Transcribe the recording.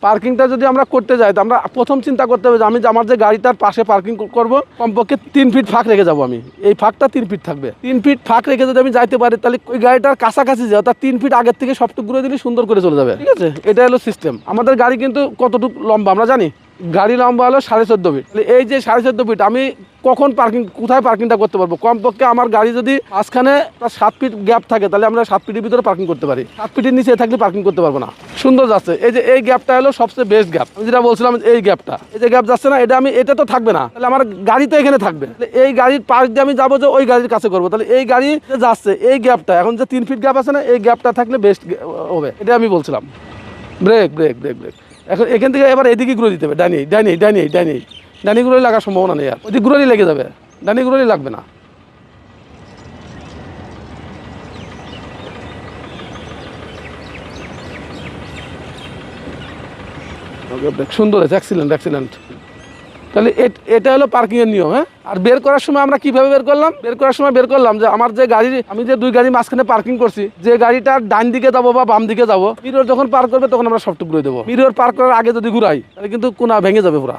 পার্কিংটা যদি আমরা করতে যাই তো আমরা প্রথম চিন্তা করতে হবে যে আমি যে আমার যে গাড়িটার পাশে পার্কিং করব কমপক্ষে 3 ফিট ফাঁক রেখে যাবো আমি। এই ফাঁকটা 3 ফিট থাকবে। 3 ফিট ফাঁক রেখে যদি আমি যাইতে পারি তাহলে ওই গাড়িটার কাছাকাছি যাও তার 3 ফিট আগের থেকে সব টুকরো দিলে সুন্দর করে চলে যাবে। ঠিক আছে, এটা হলো সিস্টেম। আমাদের গাড়ি কিন্তু কতটুকু লম্বা আমরা জানি, গাড়ি লম্বা হলো 14.5 ফিট। এই যে 14.5 ফিট আমি কখন কোথায় পার্কিংটা করতে পারবো? কমপক্ষে আমার গাড়ি যদি মাঝখানে 7 ফিট গ্যাপ থাকে তাহলে আমরা 7 ফিটের ভিতরে পার্কিং করতে পারি। 7 ফিটের নিচে থাকলে পার্কিং করতে পারবো না। সুন্দর যাচ্ছে। এই যে এই গ্যাপটা হলো সবচেয়ে বেস্ট গ্যাপ। আমি যেটা বলছিলাম এই গ্যাপটা, এই যে গ্যাপ যাচ্ছে না, এটা তো থাকবে না, তাহলে আমার গাড়ি তো এখানে থাকবে। এই গাড়ির পাশ দিয়ে আমি যাবো যে ওই গাড়ির কাছে করবো, তাহলে এই গাড়ি যাচ্ছে এই গ্যাপটা, এখন যে 3 ফিট গ্যাপ আছে না, এই গ্যাপটা থাকলে বেস্ট হবে, এটা আমি বলছিলাম। Break break break break. এখন এখান থেকে এবার এদিকে ঘুরে দিতে হবে, ডানি ঘুরে লাগার সম্ভাবনা নেই, আর ওদিক ঘুরেই লেগে যাবে, ডানি ঘুরেই লাগবে না। সুন্দর আছে, এক্সিলেন্ট। তাহলে এটা হলো পার্কিং এর নিয়ম। হ্যাঁ, আর বের করার সময় আমরা কিভাবে বের করলাম যে আমার যে গাড়ি, আমি যে 2 গাড়ি মাঝখানে পার্কিং করছি, যে গাড়িটা ডান দিকে যাবো বা বাম দিকে যাবো, মিরর যখন পার করবে তখন আমরা সব টুকরো দেবো। মিরর পার করার আগে যদি ঘুরাই তাহলে কিন্তু কোনা ভেঙে যাবে পুরা।